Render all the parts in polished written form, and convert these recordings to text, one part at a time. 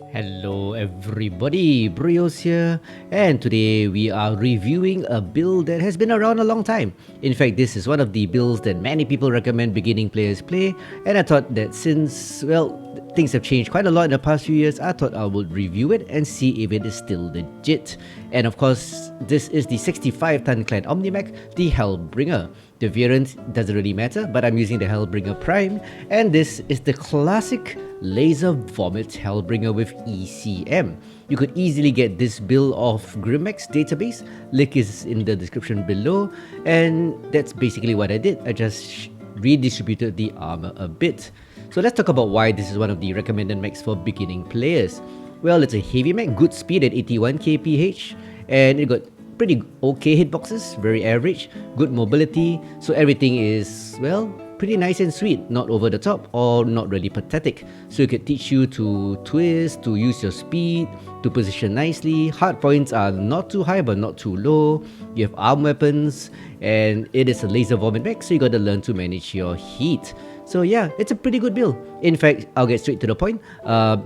Hello everybody, BrioS here, and today we are reviewing a build that has been around a long time. In fact, this is one of the builds that many people recommend beginning players play, and I thought that since, well, things have changed quite a lot in the past few years, I thought I would review it and see if it is still legit. And of course, this is the 65-ton clan Omnimech, the Hellbringer. The variant doesn't really matter, but I'm using the Hellbringer Prime, and this is the classic Laservomit Hellbringer with ECM. You could easily get this build off Grimmech's database, link is in the description below, and that's basically what I did. I just redistributed the armor a bit. So let's talk about why this is one of the recommended mechs for beginning players. Well, it's a heavy mech, good speed at 81 kph, and it got pretty okay hitboxes, very average, good mobility, so everything is, well, pretty nice and sweet, not over the top or not really pathetic. So it could teach you to twist, to use your speed, to position nicely. Hard points are not too high but not too low. You have arm weapons, and it is a Laservomit mech, so you gotta learn to manage your heat. So yeah, it's a pretty good build. In fact, I'll get straight to the point.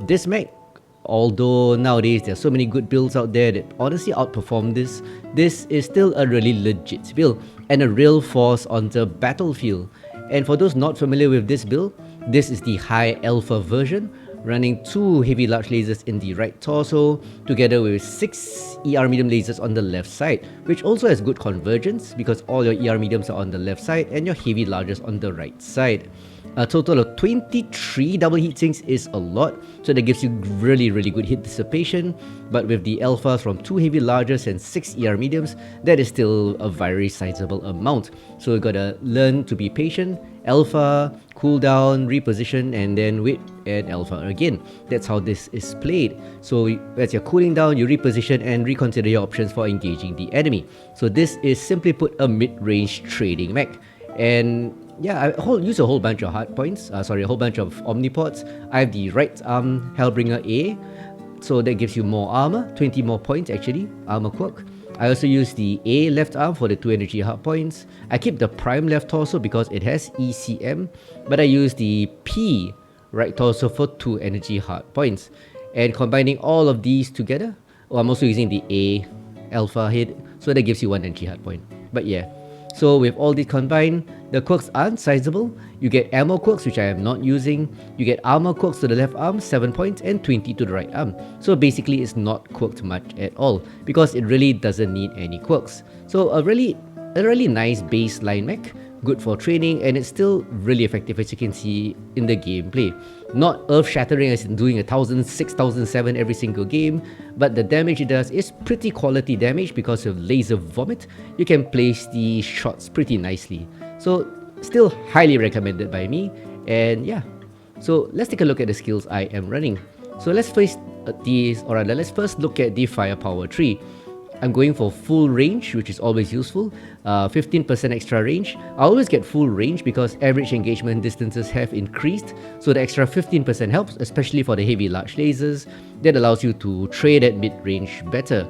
This mech, although nowadays there are so many good builds out there that honestly outperform this is still a really legit build and a real force on the battlefield. And for those not familiar with this build, this is the high alpha version, running 2 heavy large lasers in the right torso, together with 6 ER medium lasers on the left side, which also has good convergence because all your ER mediums are on the left side and your heavy larges on the right side. A total of 23 double heat sinks is a lot, so that gives you really good hit dissipation, but with the alphas from 2 heavy larges and 6 ER mediums, that is still a very sizable amount. So you gotta learn to be patient, alpha, cool down, reposition, and then wait and alpha again. That's how this is played. So as you're cooling down, you reposition and reconsider your options for engaging the enemy. So this is simply put a mid-range trading mech. And yeah, I use a whole bunch of hard points, a whole bunch of omnipods. I have the right arm Hellbringer A, so that gives you more armor, 20 more points actually, armor quirk. I also use the A left arm for the 2 energy hard points. I keep the prime left torso because it has ECM, but I use the P right torso for 2 energy hard points. And combining all of these together, I'm also using the A alpha head, so that gives you 1 energy hard point. But yeah, so with all these combined, the quirks aren't sizable. You get ammo quirks, which I am not using. You get armor quirks to the left arm, 7 points, and 20 to the right arm. So basically it's not quirked much at all, because it really doesn't need any quirks. So a really nice baseline mech, good for training, and it's still really effective as you can see in the gameplay. Not earth-shattering as in doing 1000, 6007 every single game, but the damage it does is pretty quality damage because of Laservomit. You can place the shots pretty nicely. So still highly recommended by me, and yeah. So let's take a look at the skills I am running. So let's first look at the firepower tree. I'm going for full range, which is always useful, 15% extra range. I always get full range because average engagement distances have increased, so the extra 15% helps, especially for the heavy large lasers. That allows you to trade at mid-range better.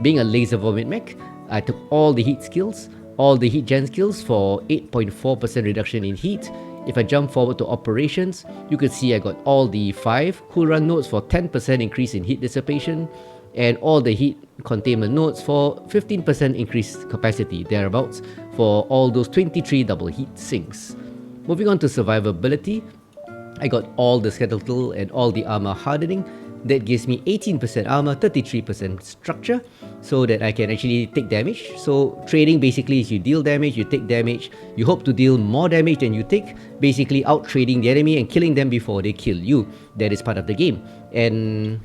Being a Laservomit mech, I took all the heat skills, all the heat gen skills for 8.4% reduction in heat. If I jump forward to operations, you could see I got all the 5 cool run nodes for 10% increase in heat dissipation, and all the heat containment nodes for 15% increased capacity, thereabouts, for all those 23 double heat sinks. Moving on to survivability, I got all the skeletal and all the armor hardening. That gives me 18% armor, 33% structure, so that I can actually take damage. So trading basically is you deal damage, you take damage, you hope to deal more damage than you take, basically out trading the enemy and killing them before they kill you. That is part of the game, and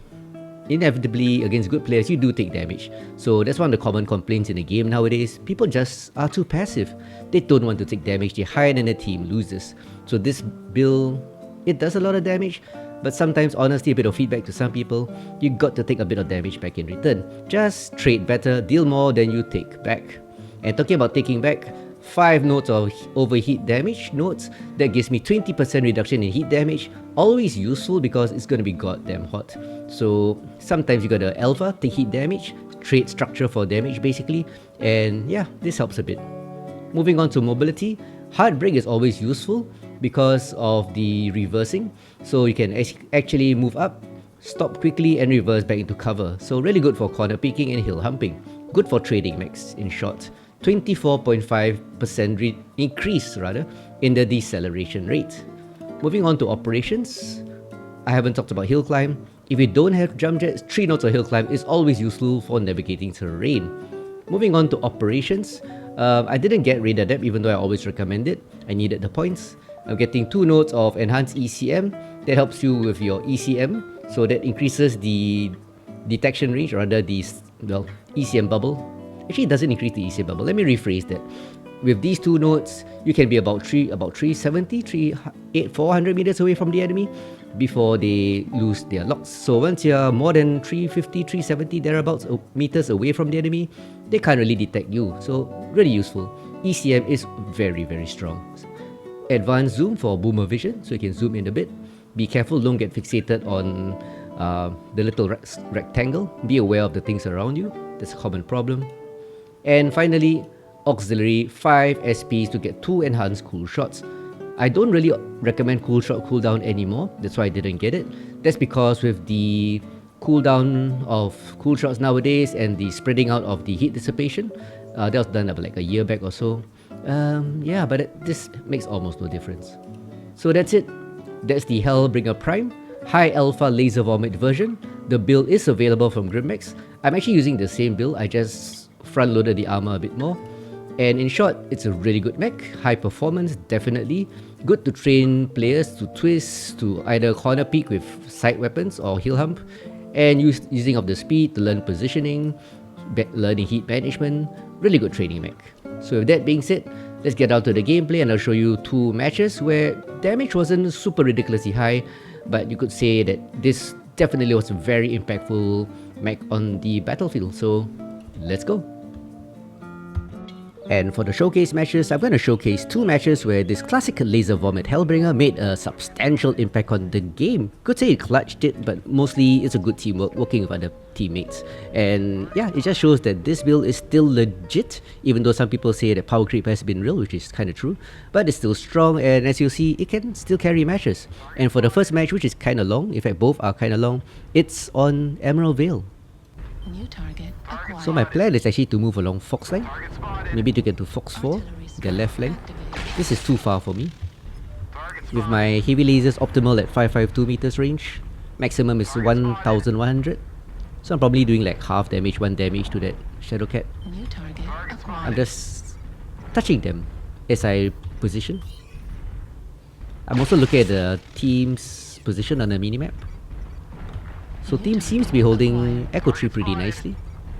inevitably against good players you do take damage. So that's one of the common complaints in the game nowadays. People just are too passive. They don't want to take damage, they hide and the team loses. So this build, it does a lot of damage, but sometimes honestly a bit of feedback to some people, you got to take a bit of damage back in return. Just trade better, deal more than you take back. And talking about taking back, 5 nodes of overheat damage nodes, that gives me 20% reduction in heat damage. Always useful because it's gonna be goddamn hot. So sometimes you gotta alpha, take heat damage, trade structure for damage basically, and yeah, this helps a bit. Moving on to mobility, hard brake is always useful because of the reversing, so you can actually move up Stop quickly and reverse back into cover. So really good for corner peeking and hill humping. Good for trading mechs, in short. 24.5% increase in the deceleration rate. Moving on to operations. I haven't talked about hill climb. If you don't have jump jets, 3 nodes of hill climb is always useful for navigating terrain. Moving on to operations. I didn't get radar depth even though I always recommend it. I needed the points. I'm getting 2 nodes of enhanced ECM. That helps you with your ECM. So that increases the detection range, or rather the ECM bubble. Actually, it doesn't increase the ECM bubble. Let me rephrase that. With these 2 nodes, you can be about 370, 400 meters away from the enemy before they lose their locks. So once you're more than 350, 370 thereabouts meters away from the enemy, they can't really detect you. So really useful. ECM is very, very strong. Advanced zoom for boomer vision, so you can zoom in a bit. Be careful, don't get fixated on the little rectangle. Be aware of the things around you. That's a common problem. And finally, auxiliary 5 SPs to get 2 enhanced cool shots. I don't really recommend cool shot cooldown anymore. That's why I didn't get it. That's because with the cooldown of cool shots nowadays and the spreading out of the heat dissipation, that was done like a year back or so. Yeah, but this makes almost no difference. So that's it. That's the Hellbringer Prime High Alpha Laservomit version. The build is available from Grimmech. I'm actually using the same build. I just front loaded the armor a bit more. And in short, it's a really good mech. High performance, definitely. Good to train players to twist, to either corner peek with side weapons or hill hump. And using of the speed to learn positioning, learning heat management. Really good training mech. So with that being said, let's get down to the gameplay and I'll show you 2 matches where damage wasn't super ridiculously high, but you could say that this definitely was a very impactful mech on the battlefield. So let's go. And for the showcase matches, I'm going to showcase 2 matches where this classic Laservomit Hellbringer made a substantial impact on the game. Could say it clutched it, but mostly it's a good teamwork, working with other teammates. And yeah, it just shows that this build is still legit, even though some people say that power creep has been real, which is kind of true. But it's still strong, and as you'll see, it can still carry matches. And for the first match, which is kind of long, in fact both are kind of long, it's on Emerald Vale. New target acquired. So my plan is actually to move along Fox line, maybe to get to Fox 4, the left flank. This is too far for me. With my heavy lasers optimal at 552 meters range, maximum is 1100. So I'm probably doing like half damage, 1 damage to that Shadow Cat. New target acquired. I'm just touching them as I position. I'm also looking at the team's position on the minimap. So team seems to be holding Echo Tree pretty nicely.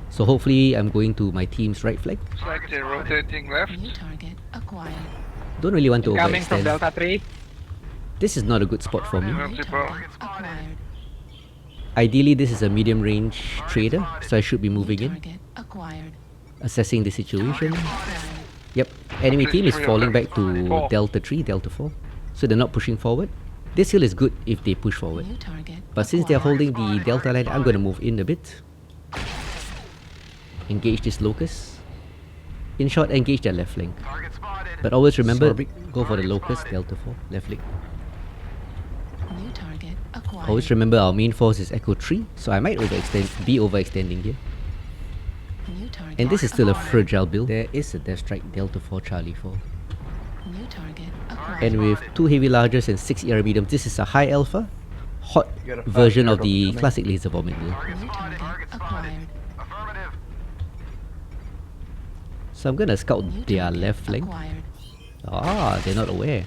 So hopefully I'm going to my team's right flank. Like they're rotating left. New target acquired. Don't really want to Coming from overextend. Delta 3. This is not a good spot for me. New target acquired. Ideally this is a medium range trader, so I should be moving in, Target acquired. assessing the situation. Acquired. Yep, enemy team is Three of falling them. back to Four. Delta 3, Delta 4. So they're not pushing forward. This hill is good if they push forward. New target. But since they're acquired. holding the Delta line, I'm going to move in a bit. Engage this Locust. In short, engage their left flank. But always remember, go for the Locust, Delta 4, left flank. New target acquired. Always remember our main force is Echo 3, so I might be overextending here. New target. And this is still a acquired. fragile build. There is a Death Strike Delta 4, Charlie 4. New target acquired. And with 2 heavy largest and 6 ER mediums, this is a high alpha, hot version of the classic Laservomit build. New target acquired. So I'm gonna scout New their target left flank. acquired. Ah, they're not aware.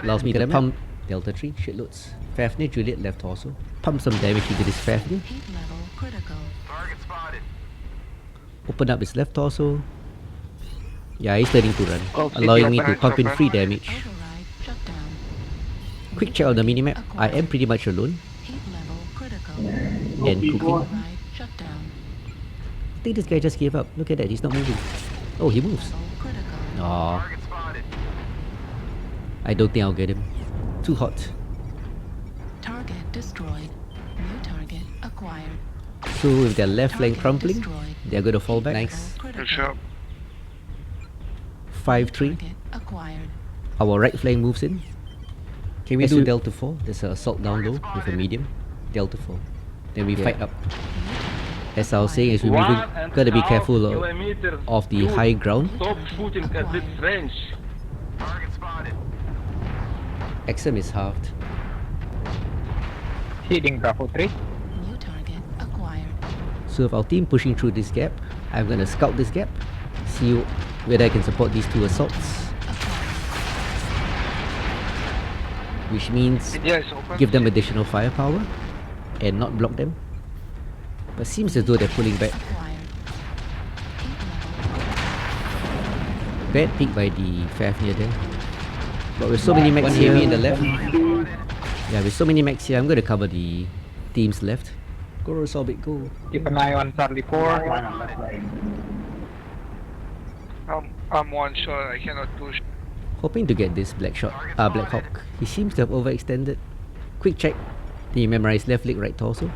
Allows me to pump Delta 3, shitloads. Fafnir, Juliet, left torso. Pump some damage into this Fafnir. Heat level critical. Open up his left torso. Yeah, he's starting to run, Oh, allowing me to behind, pump in behind. free damage. Override shut down. Quick check on the minimap. I am pretty much alone Heat level critical. and cooking. Override shut down. I think this guy just gave up. Look at that, he's not moving. Oh, he moves. Level critical. Aw. I don't think I'll get him. Too hot. Target destroyed. New target acquired. So with their left flank Target crumpling, destroyed. they're gonna fall back. Level Nice. critical. Good shot. 5-3. Target acquired. Our right flank moves in. Can we Yes, do you- Delta 4? There's an assault down low with a medium. Delta 4. Then we Yeah. fight up. As I was saying, as we're moving, gotta be careful of the high ground. Stop shooting at this range. XM is halved. Heading Bravo 3. New target acquired. So if our team pushing through this gap, I'm gonna scout this gap, see whether I can support these two assaults. Which means India is open. give them additional firepower and not block them. But seems as though they're pulling back. Acquired. Bad pick by the Faf near there. But with so many mechs here in the left. Yeah, with so many mechs here, I'm gonna cover the team's left. Go Rosalbit, go. Keep an eye on Charlie 4. I'm one shot. I cannot push. Hoping to get this Black Hawk. He seems to have overextended. Quick check. Did he memorize left leg, right torso?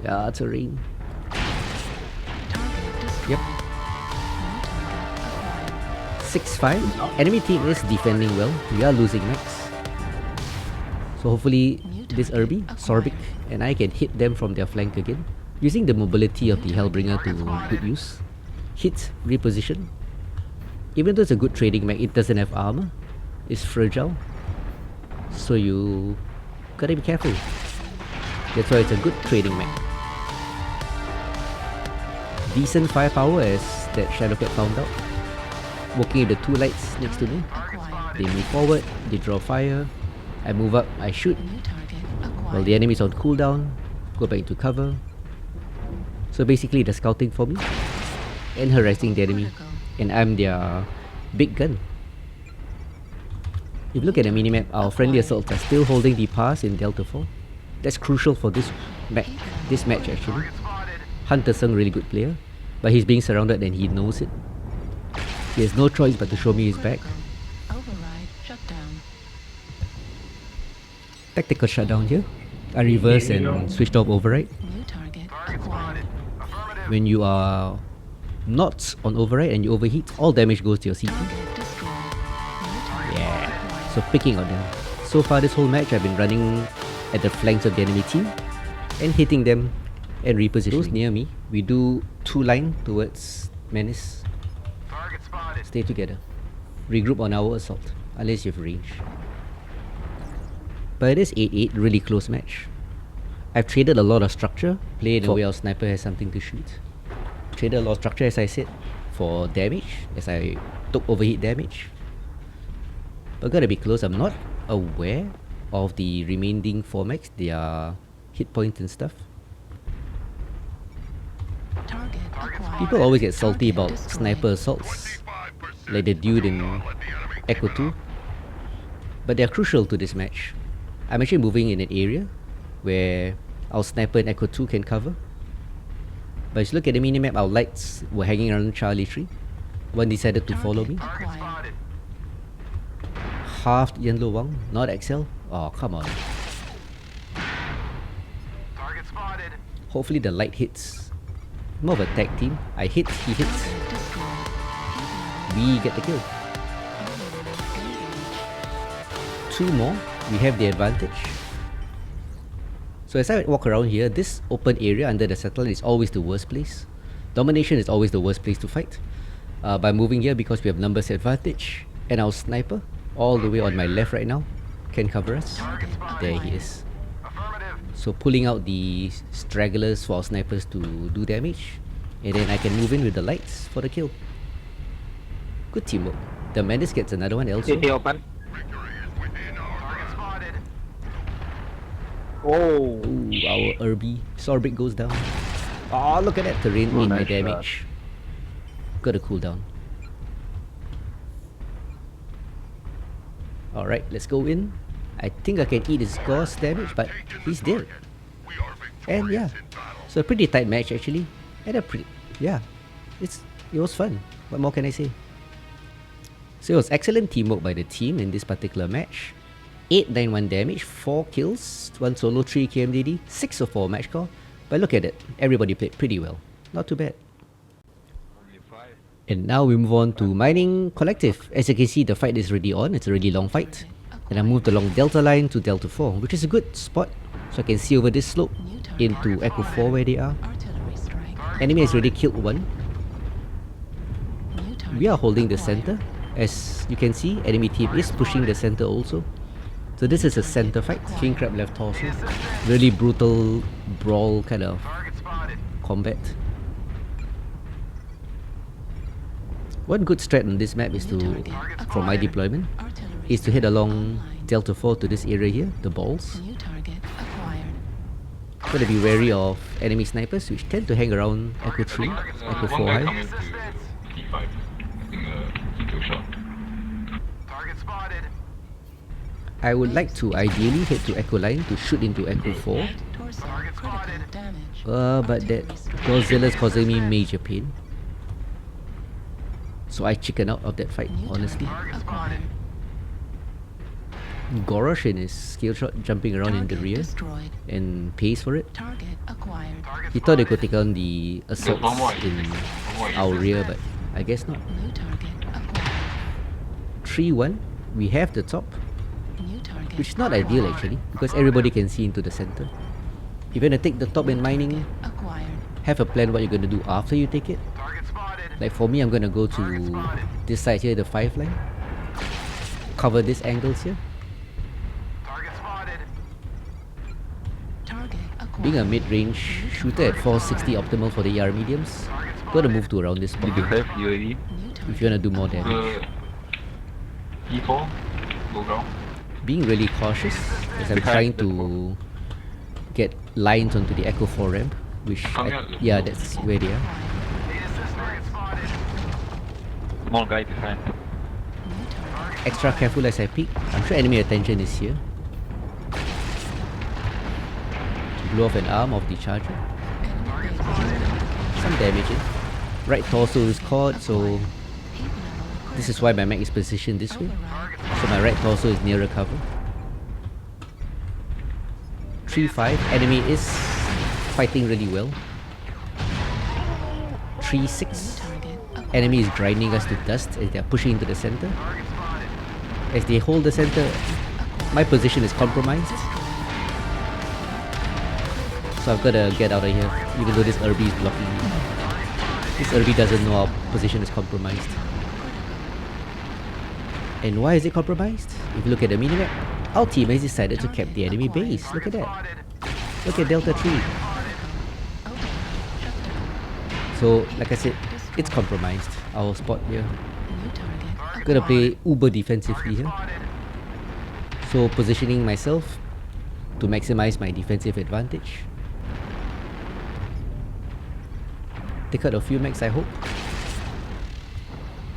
Yeah, terrain. Target destroyed. Yep. New target acquired. 6-5. Enemy team is defending well. We are losing max. So hopefully this Irby, Sorbic, and I can hit them from their flank again. Using the mobility of the Hellbringer to good use. Hit, reposition. Even though it's a good trading mech, it doesn't have armor. It's fragile. So you gotta be careful. That's why it's a good trading mech. Decent firepower as that Shadowcat found out. Working with the two lights next to me. Acquired. They move forward, they draw fire. I move up, I shoot. New target acquired. While the enemy's on cooldown, go back into cover. So basically they're scouting for me and harassing the enemy. Vertical. And I'm their big gun. If you look at the minimap, our friendly assaults are still holding the pass in Delta 4. That's crucial for this match actually. Hunter Sung, really good player, but he's being surrounded and he knows it. He has no choice but to show me his back. Vertical. Override shut down. Tactical shutdown here. I reverse and switched off override. New target acquired. When you are not on override and you overheat, all damage goes to your CP. Target destroyed. New target Yeah. acquired. So picking on them. So far this whole match I've been running at the flanks of the enemy team and hitting them and repositioning. Those near me, we do 2-line towards Menace. Stay together. Regroup on our assault, unless you have range. But it is 8-8, really close match. I've traded a lot of structure, played the way our sniper has something to shoot. Traded a lot of structure, as I said, for damage, as I took overheat damage. But gotta be close, I'm not aware of the remaining 4 mechs, their hit points and stuff. Target acquired. People always get salty Target about destroyed. sniper assaults, like the dude in Echo 2. But they're crucial to this match. I'm actually moving in an area where our sniper in Echo 2 can cover. But if you look at the minimap, our lights were hanging around Charlie 3. One decided to follow me. Acquired. Halved Yanlo Wang, not XL. Oh, come on. Hopefully the light hits. More of a tag team. I hit, he hits. Target destroyed. Heat level. We get the kill. Override engaged. 2 more, we have the advantage. So as I walk around here, this open area under the satellite is always the worst place. Domination is always the worst place to fight. By moving here, because we have numbers advantage, and our sniper, all the way on my left right now, can cover us. There he is. So pulling out the stragglers for our snipers to do damage, and then I can move in with the lights for the kill. Good teamwork. The Menace gets another one also. City open. Oh, Ooh, our Irby Sorbic goes down. Oh, look at that terrain in my damage. Gotta cool down. Alright, let's go in. I think I can eat his ghost damage, but he's dead. And yeah, so a pretty tight match actually. And a pretty, yeah, it was fun. What more can I say? So it was excellent teamwork by the team in this particular match. 891 damage, 4 kills, 1 solo, 3 KMDD, 6 of 4 match call. But look at it, everybody played pretty well. Not too bad. And now we move on to Mining Collective. As you can see, the fight is already on. It's a really long fight. And I moved along Delta line to Delta 4, which is a good spot So I can see over this slope New target into Echo 4 where they are. Artillery strike. Enemy has already killed one. New target We are holding the acquired. center. As you can see, enemy team is pushing the center also. So this is a center fight. King Crab left torso. Really brutal brawl kind of combat. One good strat on this map is to, from my deployment, Artillery is to head along online. Delta 4 to this area here, the balls. New target acquired. Gotta be wary of enemy snipers, which tend to hang around Echo 3, Echo 4 One guy high. coming to T5. I think he took shot. I would like to ideally head to Echo line to shoot into Echo 4. Torso critical damage. But that Artillery strike. Godzilla's causing me major pain. So I chicken out of that fight, New honestly. target acquired. Gorosh in his skill shot jumping around in the Target rear destroyed. and pays for it. Target acquired. He thought they could take on the assaults one more. in our rear, but I guess not. New target acquired. 3-1, we have the top, New target which is not ideal actually, because everybody can see into the center. If you're gonna take the top in mining, acquired. have a plan what you're gonna do after you take it. Like for me, I'm gonna go to this side here, the 5 line. Cover these angles here. Target acquired. Being a mid-range shooter at 460 optimal for the ER mediums, gotta move to around this spot Did you have UAV? New target if you wanna do more damage. E4, low ground. Being really cautious as I'm trying to get lines onto the Echo 4 ramp, which yeah, that's where they are. Small guy behind. New target Extra careful as I peek. I'm sure enemy attention is here. Blew off an arm of the charger. enemy base. Some damage in. Right torso is caught, so Heat level this is why my mech is positioned this way. override. So my right torso is nearer cover. 3-5, enemy is fighting really well. 3-6, Target acquired. enemy is grinding us to dust as they are pushing into the center. As they hold the center, my position is compromised. So I've gotta get out of here, even though this Irby is blocking me. This Irby doesn't know our position is compromised. And why is it compromised? If you look at the minimap, our team has decided to cap the enemy base. Look at that. Look at Delta 3. So, like I said, it's compromised. Our spot here. New target Gonna play uber defensively here. So, positioning myself to maximize my defensive advantage. Take out a few mechs, I hope.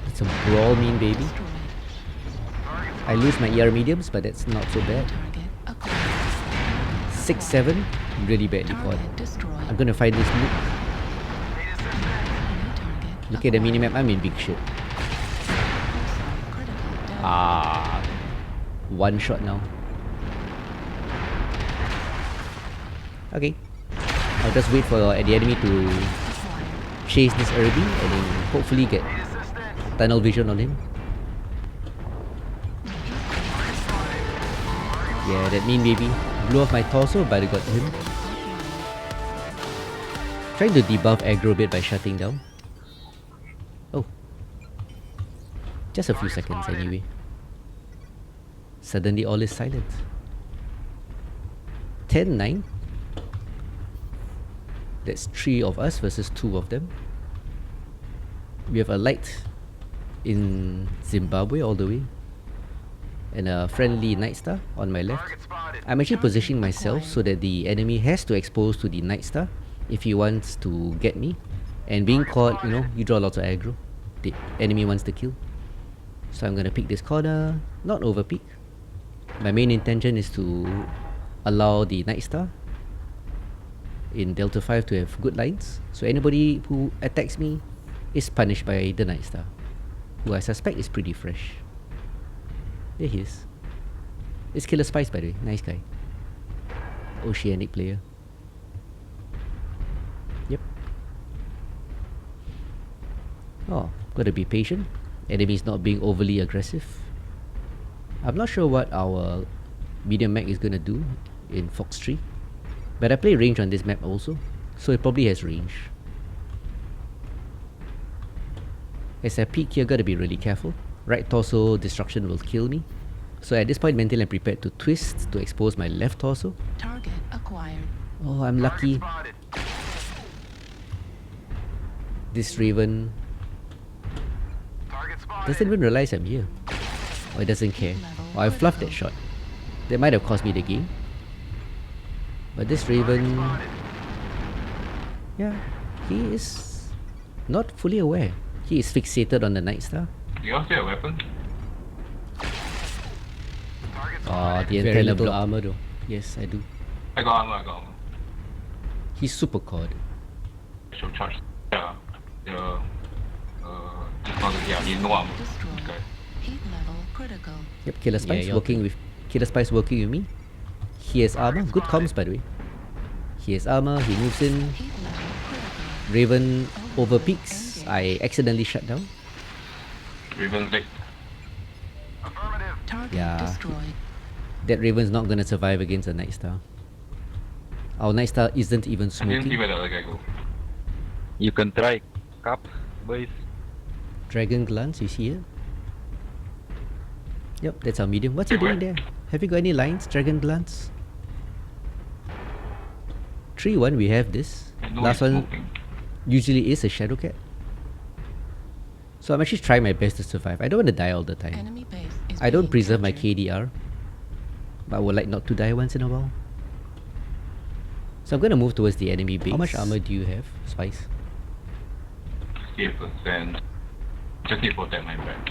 It's a brawl mean baby. destroyed. I lose my ER mediums, but that's not so bad. Target acquired. 6-7, really badly caught. Target destroyed. I'm gonna find this nuke. New target Look at the acquired. minimap, I'm in big shit. Critical damage. Ah, one shot now. Okay, I'll just wait for the enemy to Acquired. chase this Irby and then hopefully get tunnel vision on him. Yeah, that mean baby blew off my torso, but I got him. Trying to debuff aggro a bit by shutting down. Oh, just a few seconds anyway. Suddenly all is silent. 10-9. That's 3 of us versus 2 of them. We have a light in Zimbabwe all the way. And a friendly Night Star on my left. I'm actually positioning myself so that the enemy has to expose to the Night Star if he wants to get me. And being caught, you know, you draw lots of aggro. The enemy wants to kill. So I'm gonna pick this corner, not over peek. My main intention is to allow the Night Star in Delta 5 to have good lines. So anybody who attacks me is punished by the Night Star, who I suspect is pretty fresh. There he is. It's Killer Spice, by the way. Nice guy. Oceanic player. Yep. Oh, gotta be patient. Enemy's not being overly aggressive. I'm not sure what our medium mech is gonna do in Fox 3. But I play range on this map also, so it probably has range. As I peek here, gotta be really careful. Right torso destruction will kill me. So at this point, mentally I'm prepared to twist to expose my left torso. Target acquired. Oh, I'm lucky. This Raven doesn't even realize I'm here. Or it doesn't care. Or I fluffed that shot. That might have cost me the game. But this Raven... yeah, he is not fully aware. He is fixated on the Night Star. Do you all still have weapons? The antenna block armor though. Yes, I do. I got armor. He's super caught. Should charge. Yeah. Just not, yeah, need no armor. Destroyed. Okay. Heat level critical. Yep, Killer Spice working with me. He has armor. Good comms by the way. He has armor, he moves in. Heat level critical. Raven over peaks. I accidentally shut down. Raven's leg. Target Yeah. destroyed. That Raven's not gonna survive against a Night Star. Our Night Star isn't even I didn't see smoking. where the other guy go. You can try cap, boys. Dragon Glance, you see it? Yep, that's our medium. What's he Wait, doing there? Have you got any lines, Dragon Glance? 3-1, we have this. No Last one's one smoking. usually is a Shadow Cat. So I'm actually trying my best to survive. I don't want to die all the time. Enemy base is I don't being preserve my captured. KDR, but I would like not to die once in a while. So I'm gonna move towards the enemy base. How much armor do you have, Spice? 68%. Just need to protect my back.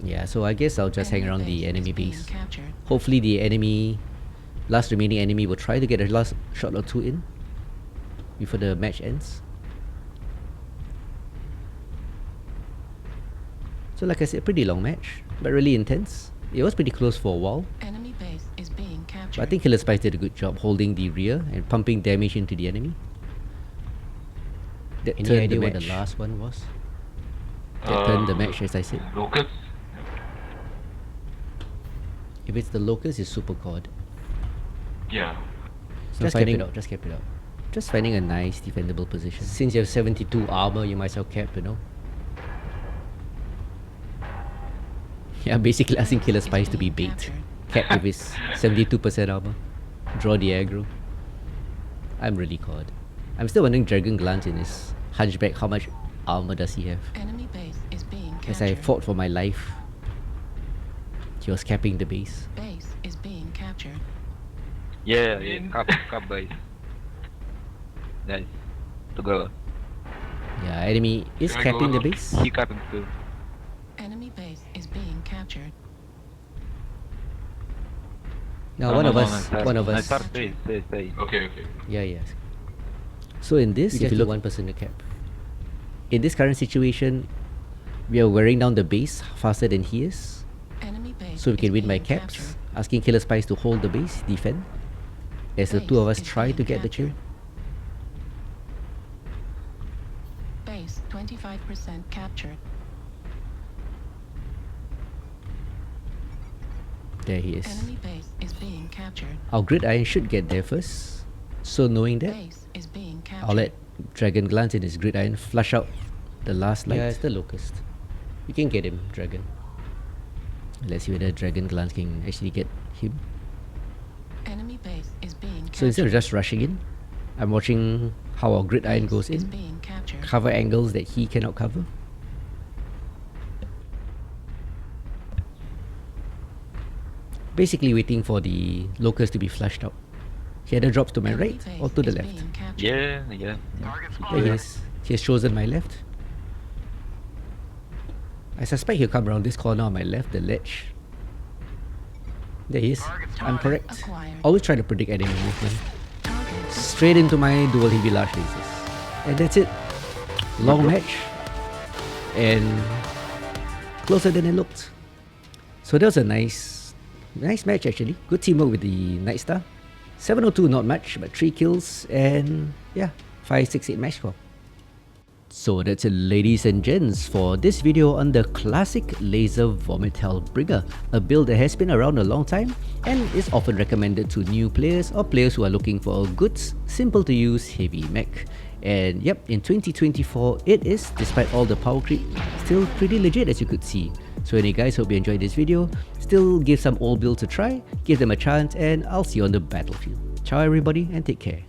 Yeah, so I guess I'll just hang Enemy around the base enemy is being base. captured. Hopefully the enemy, last remaining enemy will try to get a last shot or two in before the match ends. So like I said, pretty long match, but really intense. It was pretty close for a while, Enemy base is being captured. but I think Killer Spice did a good job holding the rear and pumping damage into the enemy. That Any turned idea the what match. the last one was? That turned the match, as I said. Locust? If it's the Locust, it's super cod. Yeah. So Just cap finding- it out, just cap it out. Just finding a nice defendable position. Since you have 72 armor, you might as well cap, you know? Yeah, basically asking Killer Spice to be being bait. captured. Cap with his 72% armor. Draw the aggro. I'm really cod. I'm still wondering Dragon Glance in his Hunchback, how much armor does he have? Enemy base is being captured. As I fought for my life, he was capping the base. Base is being captured. Yeah, cap, boys. Nice. To go. Yeah, enemy is Can I go capping the alone? base. He capping too. Enemy base is being captured. Now one of us, I start stay. Okay, okay. yeah, yes. So in this, You if just you need look, one person to cap. in this current situation, we are wearing down the base faster than he is. Enemy base So we can is win by being caps, captured. asking Killer Spice to hold the base, defend, as the two of us Base is try to being get the kill. captured. Base 25% captured. There he is. Enemy base is being captured. Our Gridiron should get there first. So knowing that, Base is being captured. I'll let Dragon Glance in his Gridiron flush out the last light. Yeah, it's the Locust. You can get him, Dragon. Let's see whether Dragon Glance can actually get him. Enemy base is being captured. So instead of just rushing in, I'm watching how our Gridiron Base goes is in, being captured. cover angles that he cannot cover. Basically waiting for the Locust to be flushed out. He either drops to my Enemy right base or to the is left. being captured. Yeah. There he is. He has chosen my left. I suspect he'll come around this corner on my left, the ledge. There he is. I'm correct. Acquired. Always try to predict enemy movement. Target Straight into my dual heavy large lasers. And that's it. Long match. And closer than it looked. So that was a nice match actually. Good teamwork with the Night Star. 702 not much, but 3 kills and yeah, 5, 6, 8 match score. So that's it, ladies and gents, for this video on the classic Laservomit Hellbringer, a build that has been around a long time and is often recommended to new players or players who are looking for a good, simple to use heavy mech. And yep, in 2024 it is, despite all the power creep, still pretty legit as you could see. So anyway guys, hope you enjoyed this video. Still give some old builds a try, give them a chance, and I'll see you on the battlefield. Ciao everybody and take care.